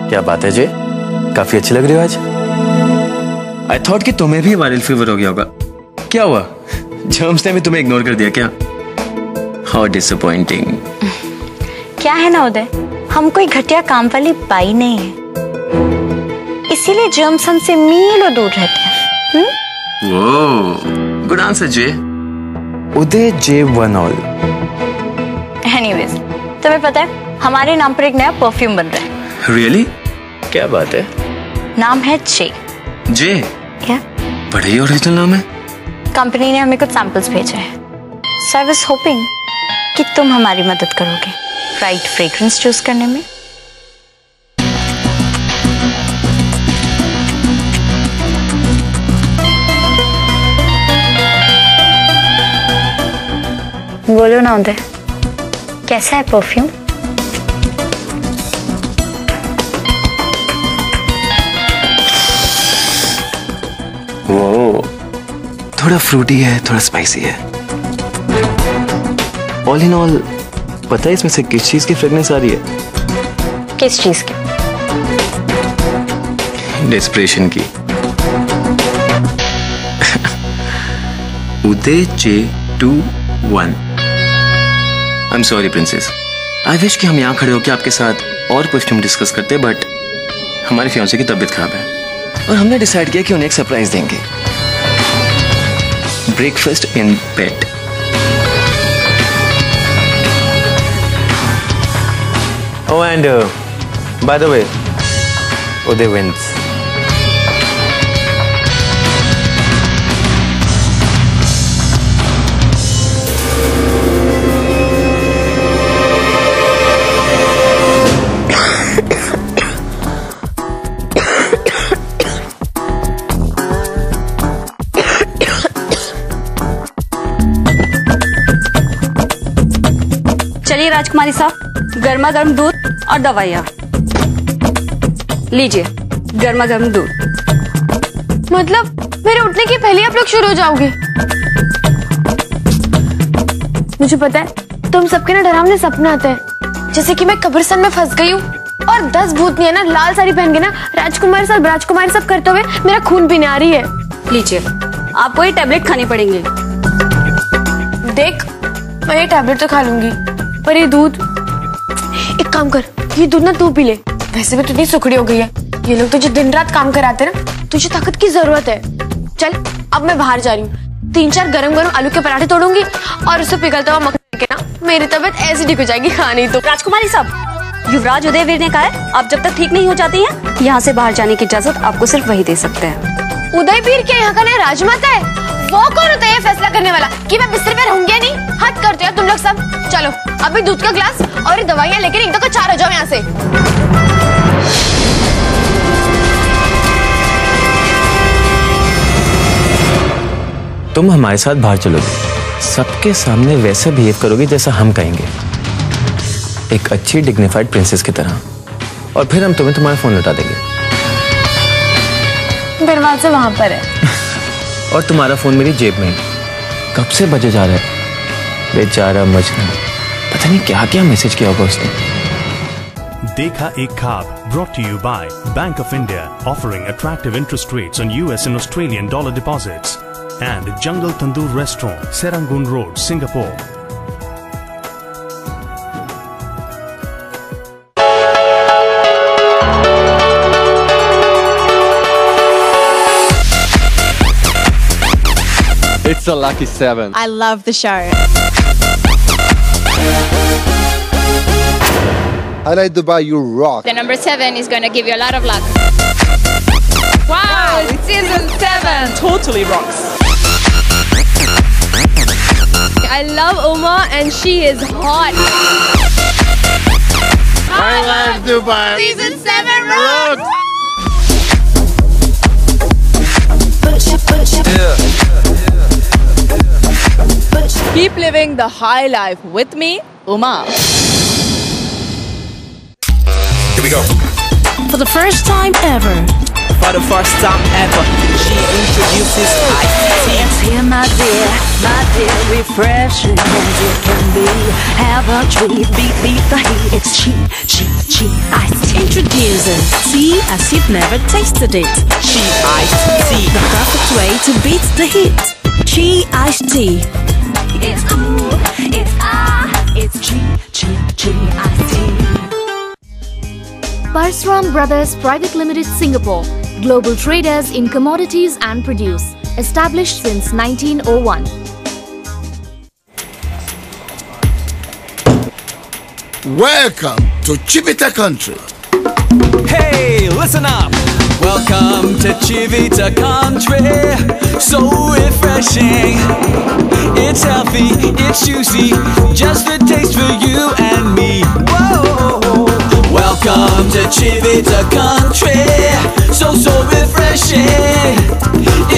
क्या बात है जे, काफी अच्छी लग रही हो आज। आई थॉट कि तुम्हें भी वायरल फीवर हो गया होगा। क्या हुआ, जर्म्स ने भी तुम्हें इग्नोर कर दिया क्या? How disappointing. क्या है ना उदय, हम कोई घटिया काम वाली बाई नहीं है, इसीलिए जर्म्स हमसे मीलों दूर रहते हैं। वो गुड आंसर जे। उदय जे वन ऑल। एनीवेज, तुम्हें पता है हमारे नाम पर एक नया परफ्यूम बन रहा है। रियली? क्या बात है? नाम है जे। जे? क्या? बड़ा ही ओरिजिनल नाम है। कंपनी ने हमें कुछ सैंपल्स भेजे हैं, सो आई वाज होपिंग कि तुम हमारी मदद करोगे राइट फ्रेग्रेंस चूज करने में। बोलो ना उदय, कैसा है परफ्यूम? वो थोड़ा फ्रूटी है, थोड़ा स्पाइसी है। ऑल इन ऑल पता है इसमें से किस चीज की फ्रेग्रेंस आ रही है? किस चीज की? डेस्परेशन की। उदय J21। I am sorry princess, I wish कि हम यहाँ खड़े होकर आपके साथ और परफ्यूम डिस्कस करते, बट हमारे फियांसे की तबीयत खराब है और हमने डिसाइड किया कि उन्हें एक सरप्राइज देंगे। Breakfast in bed. Oh, and by the way, Uday wins. चलिए राजकुमारी साहब, गर्मा गर्म दूध और दवाइयाँ लीजिए। गर्मा गर्म दूध। मतलब मेरे उठने के पहले आप लोग शुरू हो जाओगे? मुझे पता है तुम सबके ना डरावने सपने आते हैं, जैसे कि मैं कब्रिस्तान में फंस गई हूँ और 10 भूतनियां ना लाल साड़ी पहन के ना राजकुमारी सब करते हुए मेरा खून पीने आ रही है। लीजिए, आपको ये टैबलेट खानी पड़ेंगी। देख, मैं ये टैबलेट तो खा लूंगी, पर ये दूध, एक काम कर, ये दूध ना तू पी ले। वैसे भी तू इतनी सुखड़ी हो गई है, ये लोग तुझे दिन रात काम कराते ना, तुझे ताकत की जरूरत है। चल अब मैं बाहर जा रही हूँ, 3-4 गरम गरम आलू के पराठे तोड़ूंगी और उसे पिघलता हुआ मक्खन के ना मेरी तबीयत ऐसी ठीक हो जाएगी। खानी तो राजकुमारी साहब, युवराज उदयवीर ने कहा है आप जब तक ठीक नहीं हो जाती हैं, यहाँ से बाहर जाने की इजाजत आपको सिर्फ वही दे सकते हैं। उदयवीर क्या यहाँ का नया राजमाता है? वो कौन होता है ये फैसला करने वाला कि मैं बिस्तर पे रहूंगी या नहीं? हद करते हो तुम लोग सब। चलो अभी दूध का ग्लास और ये दवाइयाँ लेकर एकदम को 4 हो जाओ यहाँ से। तुम हमारे साथ बाहर चलोगे, सबके सामने वैसे बिहेव करोगे जैसा हम कहेंगे, एक अच्छी डिग्निफाइड प्रिंसेस की तरह, और फिर हम तुम्हें तुम्हारा फोन लौटा देंगे। दरवाजा वहां पर है और तुम्हारा फोन मेरी जेब में कब से बजे जा रहा है। बेचारा मजनू, पता नहीं क्या क्या मैसेज किया होगा उसने। देखा एक ख्वाब brought to you by Bank of India, offering attractive interest rates on US and Australian dollar deposits, and Jungle Tandoor Restaurant, Serangoon Road, Singapore. It's a lucky 7. I love the show. Highlight Dubai, you rock. The number 7 is going to give you a lot of luck. Wow, it's season 7. Totally rocks. I love Uma and she is hot. Highlight Dubai. Season 7 rocks. Keep living the high life with me, Uma. Here we go. For the first time ever. For the first time ever, she introduces iced tea. It's here, my dear, refreshing as it can be. never treat. Beat the heat. It's Chi iced tea. Introducing tea as you've never tasted it. Chi iced tea. The perfect way to beat the heat. Chi iced tea. It's cool. It's Chi iced tea. Parsuram Brothers Private Limited, Singapore. Global traders in commodities and produce. Established since 1901. Welcome to Chivita country. Hey, listen up. Welcome to Chivita country. So refreshing. It's healthy, it's juicy. Just the taste for you and me. Whoa. Welcome to Chivita country. So refreshing.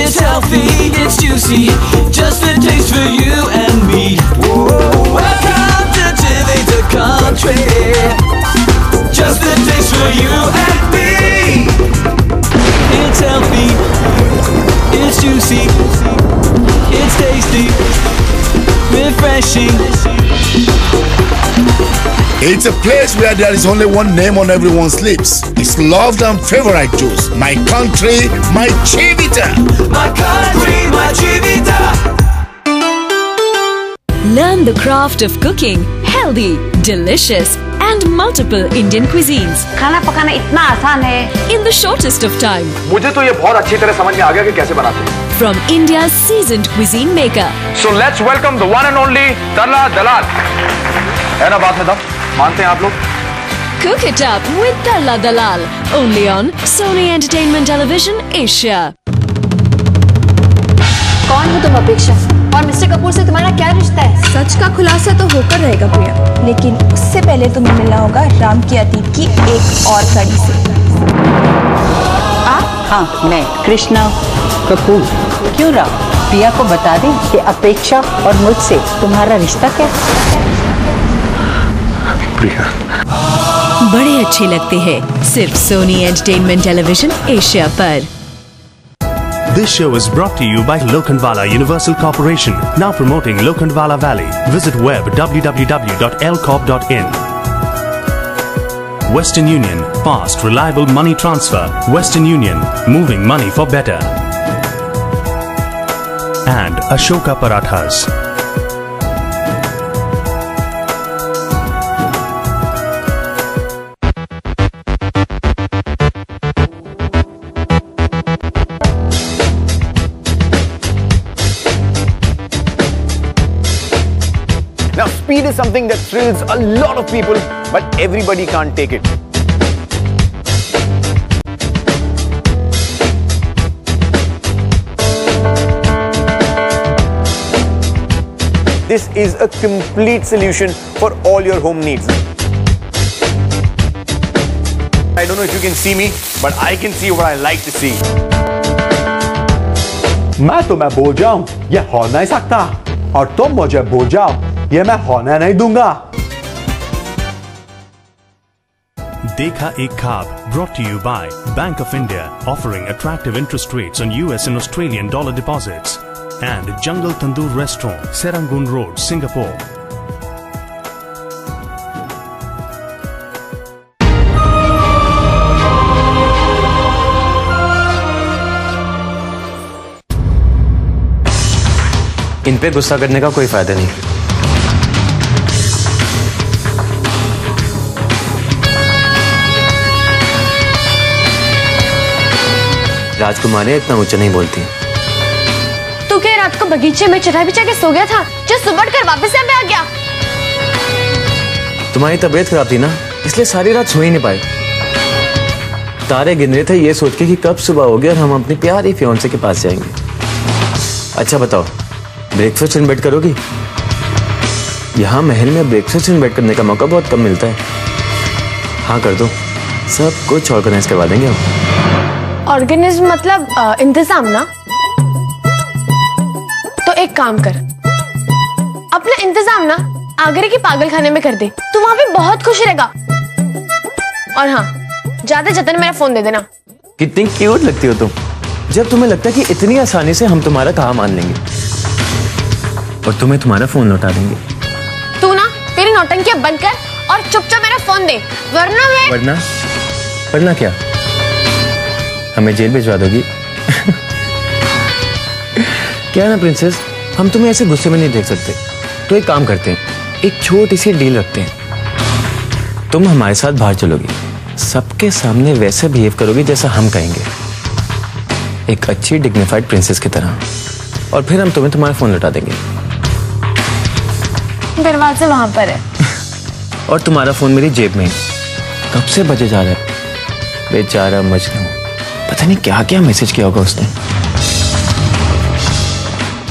It's healthy, it's juicy. Just the taste for you and me. Whoa. Welcome to Chivita country. Just the taste for you and me. It's healthy, it's juicy, it's tasty, refreshing. It's a place where there is only one name on everyone's lips. It's loved and favorite juice. My country, my Chivita. My country, my Chivita. Learn the craft of cooking, healthy, delicious, and multiple Indian cuisines. खाना पकाना इतना आसान है in the shortest of time. मुझे तो ये बहुत अच्छी तरह समझ में आ गया कि कैसे बनाते हैं. From India's seasoned cuisine maker. So let's welcome the one and only Tarla Dalal. है ना बात में दम? मानते हैं आप लोग? Cook it up with Tarla Dalal. Only on Sony Entertainment Television, Asia. कौन हो तुम अपेक्षा? और मिस्टर कपूर से तुम्हारा क्या रिश्ता है? सच का खुलासा तो होकर रहेगा प्रिया, लेकिन उससे पहले तुम्हें मिलना होगा राम की अतीत की एक और कड़ी से। हाँ, मैं कृष्णा कपूर। क्यों राम, प्रिया को बता दें कि अपेक्षा और मुझसे तुम्हारा रिश्ता क्या है? प्रिया बड़े अच्छे लगते हैं सिर्फ सोनी एंटरटेनमेंट टेलीविजन एशिया पर। This show is brought to you by Lokhandwala Universal Corporation, now promoting Lokhandwala Valley. Visit web www.lcorp.in. Western Union, fast, reliable money transfer. Western Union, moving money for better. And Ashoka Parathas. Now speed is something that thrills a lot of people, but everybody can't take it. This is a complete solution for all your home needs. I don't know if you can see me, but I can see what I like to see. मैं बोल जाऊं ये हो नहीं सकता, और तुम मुझे बोल जाओ ये मैं होने नहीं दूंगा। Dekha Ek Khab, brought to you by Bank of India, offering attractive interest rates on US and Australian dollar deposits, and Jungle Tandoor Restaurant, Serangoon Road, Singapore. इन पे गुस्सा करने का कोई फायदा नहीं। राजकुमारी इतना ऊंचा नहीं बोलती। तू क्या रात को बगीचे में चढ़ा बिछा के सो गया था, जो सुबह कर वापस यहाँ पे आ गया? तुम्हारी तबीयत खराब थी ना, इसलिए सारी रात सो ही नहीं पाए। तारे गिन रहे थे ये सोच के कि कब सुबह होगी और हम अपनी प्यारी फियांसे के पास जाएंगे। अच्छा बताओ, ब्रेकफास्ट इन बेड करोगी? यहाँ महल में ब्रेकफास्ट इन बेड करने का मौका बहुत कम मिलता है। हाँ कर दो, सब कुछ ऑर्गेनाइज करवा देंगे हम। ऑर्गेनाइज मतलब इंतजाम ना? तो एक काम कर, अपना इंतजाम ना आगरे के पागल खाने में कर दे, तू वहां पे बहुत खुश रहेगा। और हाँ, ज्यादा जतन मेरा फोन दे देना। कितनी क्यूट लगती हो तुम, जब तुम्हें लगता है कि इतनी आसानी से हम तुम्हारा कहा मान लेंगे और तुम्हें तुम्हारा फोन लौटा देंगे। तू ना, तेरी नौटंकियां बंद कर और चुपचाप मेरा फोन दे, वरना क्या हमें जेल भिजवा दोगी? क्या ना प्रिंसेस, हम तुम्हें ऐसे गुस्से में नहीं देख सकते, तो एक काम करते हैं, एक छोटी सी डील रखते हैं। तुम हमारे साथ बाहर चलोगी, सबके सामने वैसे बिहेव करोगी जैसा हम कहेंगे, एक अच्छी डिग्निफाइड प्रिंसेस की तरह, और फिर हम तुम्हें तुम्हारा फोन लौटा देंगे। दरवाजा वहां पर है। और तुम्हारा फोन मेरी जेब में कब से बजे जा रहा है। बेचारा मजनू, पता नहीं क्या क्या मैसेज किया होगा उसने।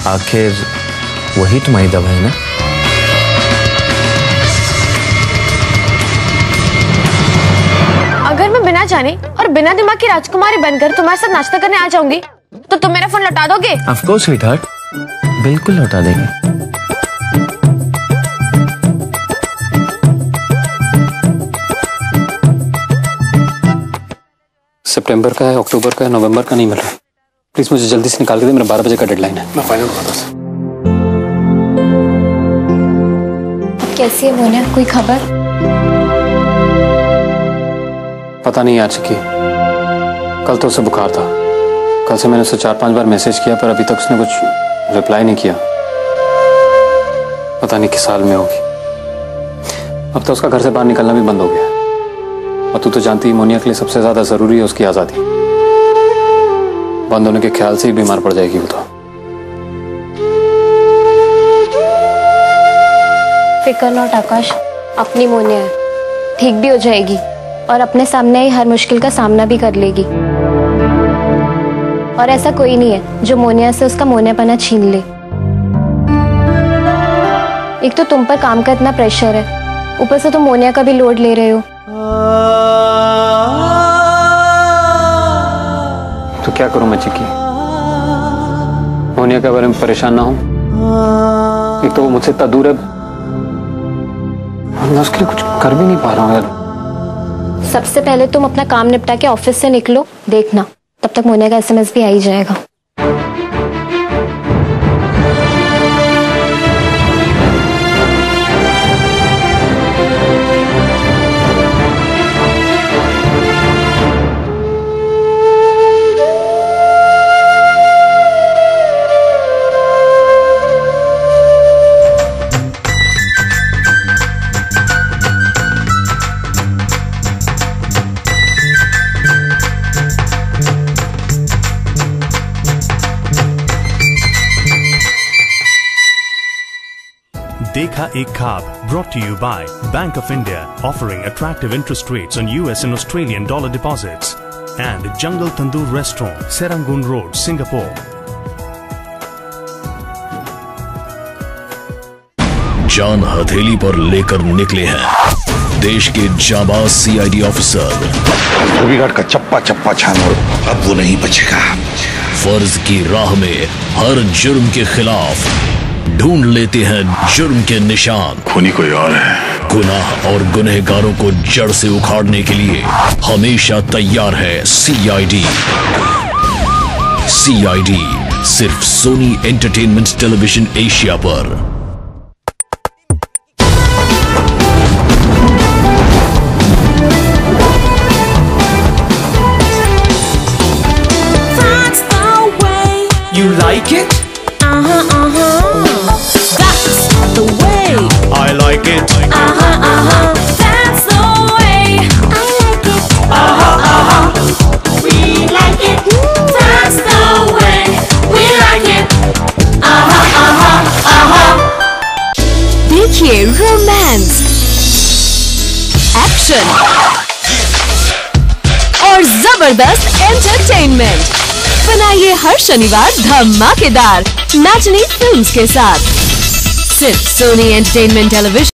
आखिर वही तुम्हारी दवा है ना? अगर मैं बिना जाने और बिना दिमाग की राजकुमारी बनकर तुम्हारे साथ नाश्ता करने आ जाऊंगी तो तुम मेरा फोन लौटा दोगे? ऑफ कोर्स स्वीटहार्ट, बिल्कुल लौटा देंगे। सितंबर का है, अक्टूबर का है, नवंबर का नहीं मिल रहा। प्लीज मुझे जल्दी से निकाल के दे, मेरा 12 बजे का डेडलाइन है। मैं फाइनल करता हूं। कैसी है मोनिया, कोई खबर? पता नहीं आ चुकी। कल तो उसे बुखार था, कल से मैंने उसे 4-5 बार मैसेज किया पर अभी तक उसने कुछ रिप्लाई नहीं किया। पता नहीं किस हाल में होगी। अब तो उसका घर से बाहर निकलना भी बंद हो गया। और तू तो जानती है मोनिया के लिए सबसे ज्यादा जरूरी है उसकी आजादी। बंद होने के ख्याल से ही बीमार पड़ जाएगी वो तो। फिकर नॉट आकाश, अपनी मोनिया है, ठीक भी हो जाएगी और अपने सामने ही हर मुश्किल का सामना भी कर लेगी। और ऐसा कोई नहीं है जो मोनिया से उसका मोनियापना छीन ले। एक तो तुम पर काम का इतना प्रेशर है, ऊपर से तुम मोनिया का भी लोड ले रहे हो। तो क्या करूं मैं चिक्की? मोनिया के बारे में परेशान ना हूं। एक तो वो मुझसे इतना दूर है, मैं उसके लिए कुछ कर भी नहीं पा रहा हूं यार। सबसे पहले तुम अपना काम निपटा के ऑफिस से निकलो, देखना तब तक मोनिया का SMS भी आ ही जाएगा। देखा एक खाब brought to you by Bank of India, offering attractive interest rates on US and Australian dollar deposits, and Jungle Tandoor Restaurant, Serangoon Road, Singapore. जान हथेली पर लेकर निकले हैं देश के जाबाज CID ऑफिसर। धोबीघाट का चप्पा चप्पा छानो, अब वो नहीं बचेगा। फर्ज की राह में हर जुर्म के खिलाफ ढूंढ लेते हैं जुर्म के निशान। खूनी कोई और है। गुनाह और गुनहगारों को जड़ से उखाड़ने के लिए हमेशा तैयार है CID। CID सिर्फ सोनी एंटरटेनमेंट टेलीविजन एशिया पर। You like it? That's the way. I like it. That's the way. I like it. We like it. That's the way. We like it. देखिए रोमांस, एक्शन और जबरदस्त entertainment. बनाइए हर शनिवार धमाकेदार matinee films के साथ, सिर्फ सोनी एंटरटेनमेंट टेलीविजन।